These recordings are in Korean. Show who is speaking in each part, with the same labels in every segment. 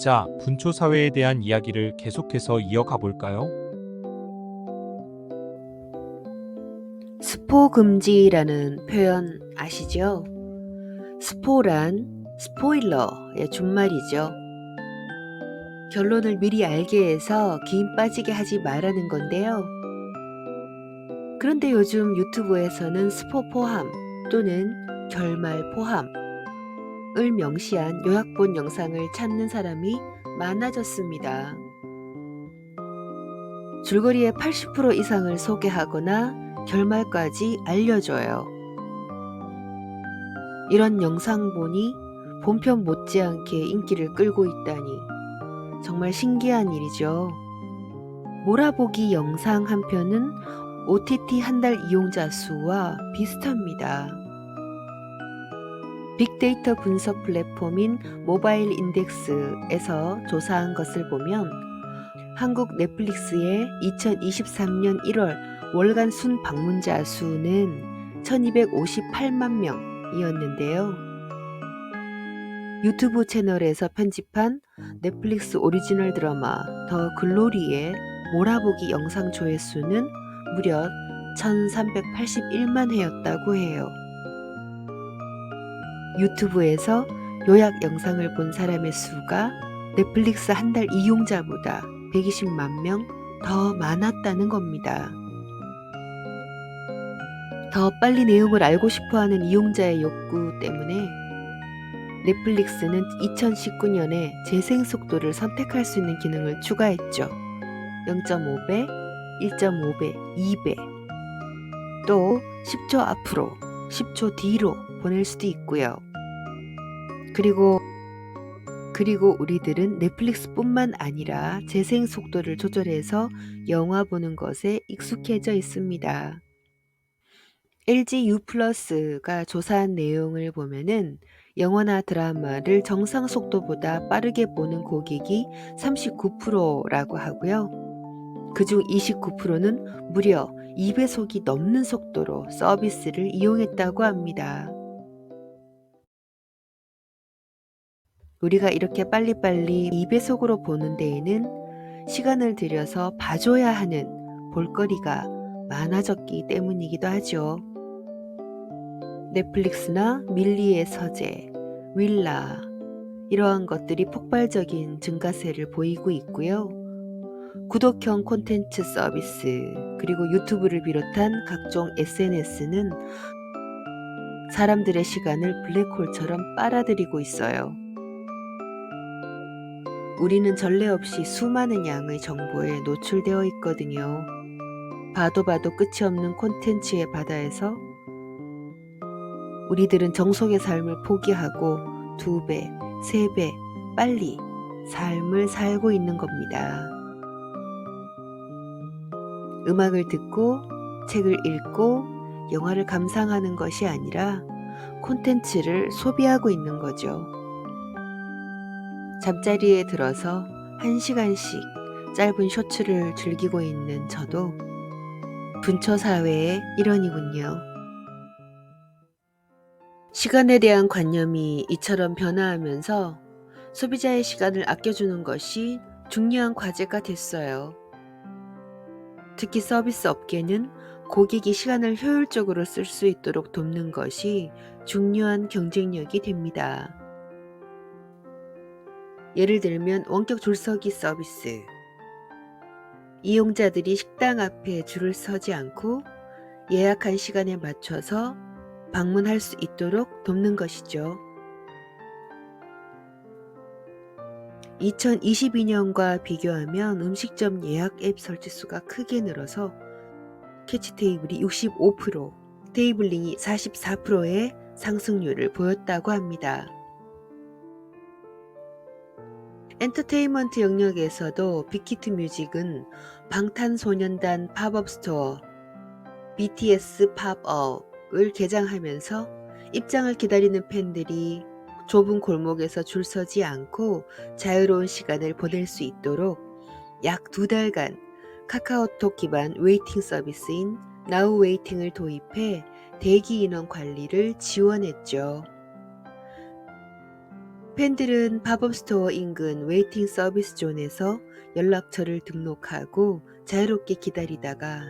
Speaker 1: 자, 분초사회에 대한 이야기를 계속해서 이어가 볼까요?
Speaker 2: 스포 금지라는 표현 아시죠? 스포란 스포일러의 준말이죠. 결론을 미리 알게 해서 김 빠지게 하지 말라는 건데요. 그런데 요즘 유튜브에서는 스포 포함 또는 결말 포함을 명시한 요약본 영상을 찾는 사람이 많아졌습니다. 줄거리의 80% 이상을 소개하거나 결말까지 알려줘요. 이런 영상본이 본편 못지않게 인기를 끌고 있다니 정말 신기한 일이죠. 몰아보기 영상 한 편은 OTT 한 달 이용자 수와 비슷합니다. 빅데이터 분석 플랫폼인 모바일 인덱스에서 조사한 것을 보면 한국 넷플릭스의 2023년 1월 월간 순 방문자 수는 1258만 명이었는데요. 유튜브 채널에서 편집한 넷플릭스 오리지널 드라마 더 글로리의 몰아보기 영상 조회수는 무려 1381만 회였다고 해요. 유튜브에서 요약 영상을 본 사람의 수가 넷플릭스 한 달 이용자보다 120만 명 더 많았다는 겁니다. 더 빨리 내용을 알고 싶어하는 이용자의 욕구 때문에 넷플릭스는 2019년에 재생 속도를 선택할 수 있는 기능을 추가했죠. 0.5배, 1.5배, 2배. 또 10초 앞으로, 10초 뒤로 보낼 수도 있고요. 그리고 우리들은 넷플릭스뿐만 아니라 재생 속도를 조절해서 영화 보는 것에 익숙해져 있습니다. LG U+가 조사한 내용을 보면은 영화나 드라마를 정상 속도보다 빠르게 보는 고객이 39%라고 하고요. 그중 29%는 무려 2배속이 넘는 속도로 서비스를 이용했다고 합니다. 우리가 이렇게 빨리빨리 2배속으로 보는 데에는 시간을 들여서 봐줘야 하는 볼거리가 많아졌기 때문이기도 하죠. 넷플릭스나 밀리의 서재, 윌라 이러한 것들이 폭발적인 증가세를 보이고 있고요. 구독형 콘텐츠 서비스 그리고 유튜브를 비롯한 각종 SNS는 사람들의 시간을 블랙홀처럼 빨아들이고 있어요. 우리는 전례 없이 수많은 양의 정보에 노출되어 있거든요. 봐도 끝이 없는 콘텐츠의 바다에서 우리들은 정속의 삶을 포기하고 2배, 3배 빨리 삶을 살고 있는 겁니다. 음악을 듣고 책을 읽고 영화를 감상하는 것이 아니라 콘텐츠를 소비하고 있는 거죠. 잠자리에 들어서 1시간씩 짧은 쇼츠를 즐기고 있는 저도 분초사회의 일원이군요. 시간에 대한 관념이 이처럼 변화하면서 소비자의 시간을 아껴주는 것이 중요한 과제가 됐어요. 특히 서비스 업계는 고객이 시간을 효율적으로 쓸 수 있도록 돕는 것이 중요한 경쟁력이 됩니다. 예를 들면 원격 줄서기 서비스. 이용자들이 식당 앞에 줄을 서지 않고 예약한 시간에 맞춰서 방문할 수 있도록 돕는 것이죠. 2022년과 비교하면 음식점 예약 앱 설치 수가 크게 늘어서 캐치 테이블이 65%, 테이블링이 44%의 상승률을 보였다고 합니다. 엔터테인먼트 영역에서도 빅히트 뮤직은 방탄소년단 팝업 스토어 BTS 팝업을 개장하면서 입장을 기다리는 팬들이 좁은 골목에서 줄 서지 않고 자유로운 시간을 보낼 수 있도록 약 2달간 카카오톡 기반 웨이팅 서비스인 나우 웨이팅을 도입해 대기 인원 관리를 지원했죠. 팬들은 팝업 스토어 인근 웨이팅 서비스 존에서 연락처를 등록하고 자유롭게 기다리다가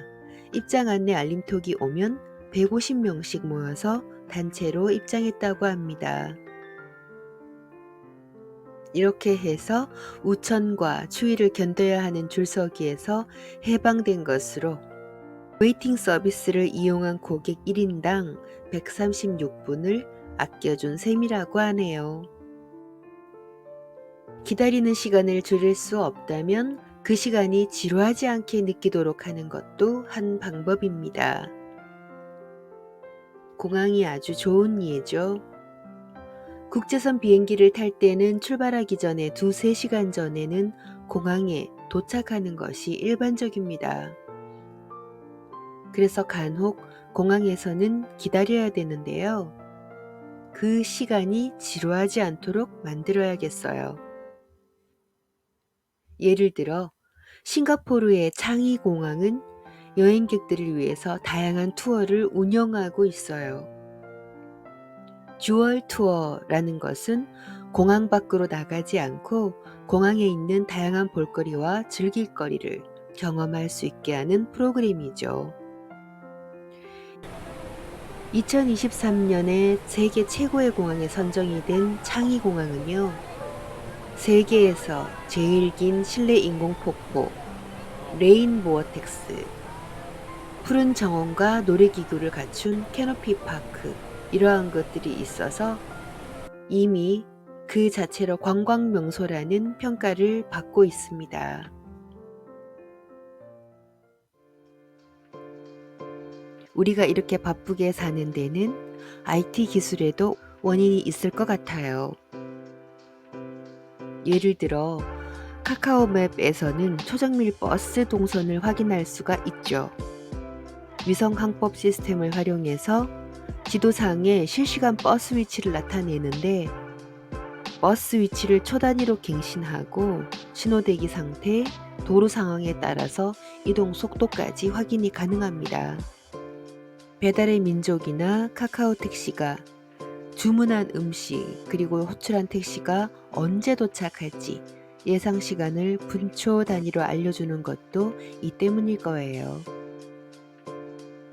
Speaker 2: 입장 안내 알림톡이 오면 150명씩 모여서 단체로 입장했다고 합니다. 이렇게 해서 우천과 추위를 견뎌야 하는 줄서기에서 해방된 것으로 웨이팅 서비스를 이용한 고객 1인당 136분을 아껴준 셈이라고 하네요. 기다리는 시간을 줄일 수 없다면 그 시간이 지루하지 않게 느끼도록 하는 것도 한 방법입니다. 공항이 아주 좋은 예죠. 국제선 비행기를 탈 때는 출발하기 전에 2~3시간 전에는 공항에 도착하는 것이 일반적입니다. 그래서 간혹 공항에서는 기다려야 되는데요. 그 시간이 지루하지 않도록 만들어야겠어요. 예를 들어 싱가포르의 창이 공항은 여행객들을 위해서 다양한 투어를 운영하고 있어요. 듀얼 투어라는 것은 공항 밖으로 나가지 않고 공항에 있는 다양한 볼거리와 즐길거리를 경험할 수 있게 하는 프로그램이죠. 2023년에 세계 최고의 공항에 선정이 된 창이 공항은요, 세계에서 제일 긴 실내 인공 폭포, 레인 보어텍스, 푸른 정원과 놀이기구를 갖춘 캐노피 파크, 이러한 것들이 있어서 이미 그 자체로 관광 명소라는 평가를 받고 있습니다. 우리가 이렇게 바쁘게 사는 데는 IT 기술에도 원인이 있을 것 같아요. 예를 들어 카카오맵에서는 초정밀 버스 동선을 확인할 수가 있죠. 위성 항법 시스템을 활용해서 지도상에 실시간 버스 위치를 나타내는데 버스 위치를 초 단위로 갱신하고 신호대기 상태, 도로 상황에 따라서 이동 속도까지 확인이 가능합니다. 배달의 민족이나 카카오 택시가 주문한 음식 그리고 호출한 택시가 언제 도착할지 예상 시간을 분초 단위로 알려주는 것도 이 때문일 거예요.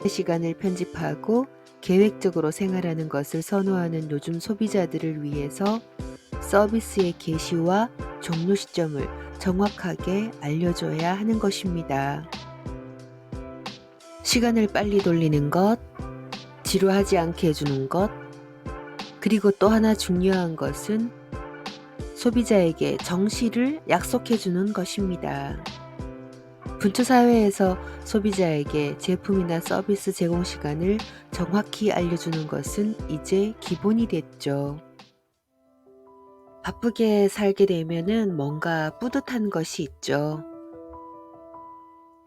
Speaker 2: 시간을 편집하고 계획적으로 생활하는 것을 선호하는 요즘 소비자들을 위해서 서비스의 개시와 종료 시점을 정확하게 알려줘야 하는 것입니다. 시간을 빨리 돌리는 것, 지루하지 않게 해주는 것, 그리고 또 하나 중요한 것은 소비자에게 정시를 약속해주는 것입니다. 분초사회에서 소비자에게 제품이나 서비스 제공 시간을 정확히 알려주는 것은 이제 기본이 됐죠. 바쁘게 살게 되면은 뭔가 뿌듯한 것이 있죠.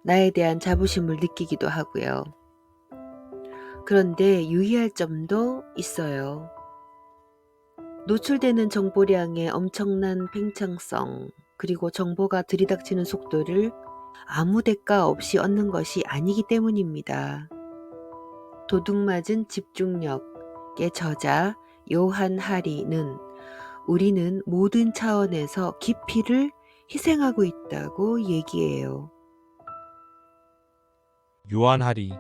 Speaker 2: 나에 대한 자부심을 느끼기도 하고요. 그런데 유의할 점도 있어요. 노출되는 정보량의 엄청난 팽창성, 그리고 정보가 들이닥치는 속도를 아무 대가 없이 얻는 것이 아니기 때문입니다. 도둑맞은 집중력의 저자 요한 하리는 우리는 모든 차원에서 깊이를 희생하고 있다고 얘기해요.
Speaker 1: 요한 하리,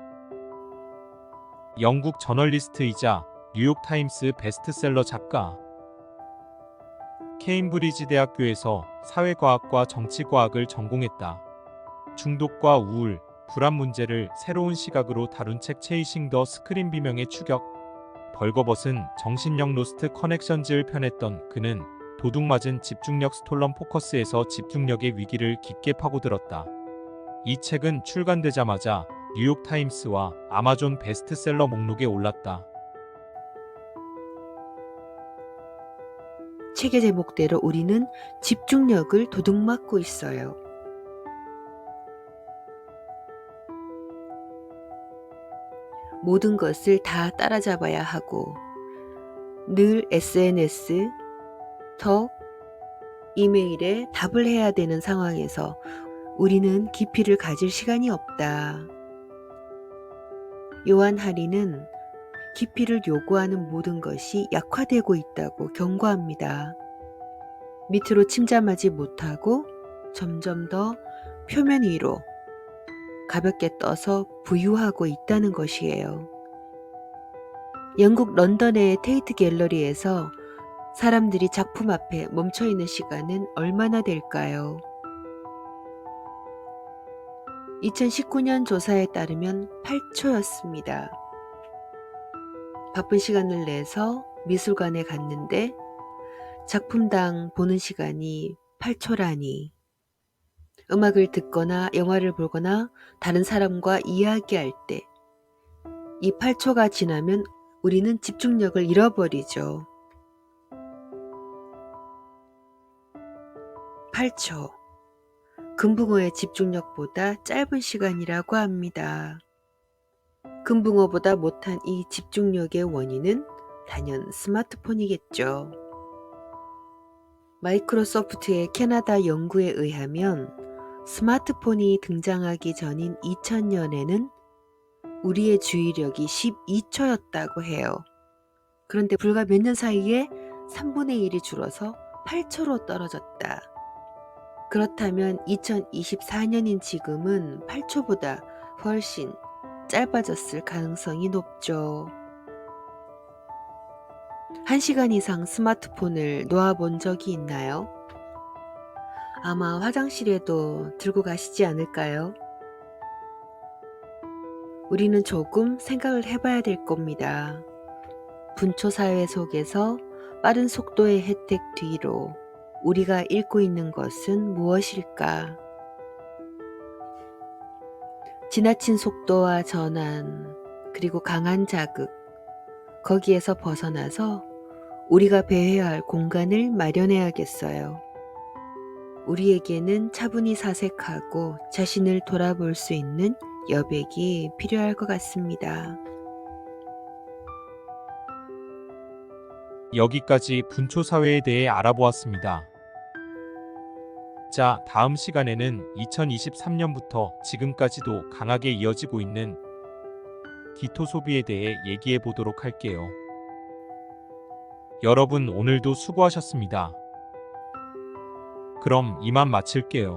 Speaker 1: 영국 저널리스트이자 뉴욕타임스 베스트셀러 작가. 케임브리지 대학교에서 사회과학과 정치과학을 전공했다. 중독과 우울, 불안 문제를 새로운 시각으로 다룬 책 체이싱 더 스크린 비명의 추격. 벌거벗은 정신력 로스트 커넥션즈를 펴냈던 그는 도둑맞은 집중력 스톨런 포커스에서 집중력의 위기를 깊게 파고들었다. 이 책은 출간되자마자 뉴욕타임스와 아마존 베스트셀러 목록에 올랐다.
Speaker 2: 책의 제목대로 우리는 집중력을 도둑맞고 있어요. 모든 것을 다 따라잡아야 하고 늘 SNS, 톡, 이메일에 답을 해야 되는 상황에서 우리는 깊이를 가질 시간이 없다. 요한 하리는 깊이를 요구하는 모든 것이 약화되고 있다고 경고합니다. 밑으로 침잠하지 못하고 점점 더 표면 위로 가볍게 떠서 부유하고 있다는 것이에요. 영국 런던의 테이트 갤러리에서 사람들이 작품 앞에 멈춰있는 시간은 얼마나 될까요? 2019년 조사에 따르면 8초였습니다. 바쁜 시간을 내서 미술관에 갔는데 작품당 보는 시간이 8초라니. 음악을 듣거나 영화를 보거나 다른 사람과 이야기할 때 이 8초가 지나면 우리는 집중력을 잃어버리죠. 8초. 금붕어의 집중력보다 짧은 시간이라고 합니다. 금붕어보다 못한 이 집중력의 원인은 단연 스마트폰이겠죠. 마이크로소프트의 캐나다 연구에 의하면 스마트폰이 등장하기 전인 2000년에는 우리의 주의력이 12초였다고 해요. 그런데 불과 몇 년 사이에 3분의 1이 줄어서 8초로 떨어졌다. 그렇다면 2024년인 지금은 8초보다 훨씬 짧아졌을 가능성이 높죠. 1시간 이상 스마트폰을 놓아본 적이 있나요? 아마 화장실에도 들고 가시지 않을까요? 우리는 조금 생각을 해봐야 될 겁니다. 분초 사회 속에서 빠른 속도의 혜택 뒤로 우리가 잃고 있는 것은 무엇일까? 지나친 속도와 전환, 그리고 강한 자극, 거기에서 벗어나서 우리가 배회할 공간을 마련해야겠어요. 우리에게는 차분히 사색하고 자신을 돌아볼 수 있는 여백이 필요할 것 같습니다.
Speaker 1: 여기까지 분초 사회에 대해 알아보았습니다. 자, 다음 시간에는 2023년부터 지금까지도 강하게 이어지고 있는 기토 소비에 대해 얘기해 보도록 할게요. 여러분 오늘도 수고하셨습니다. 그럼 이만 마칠게요.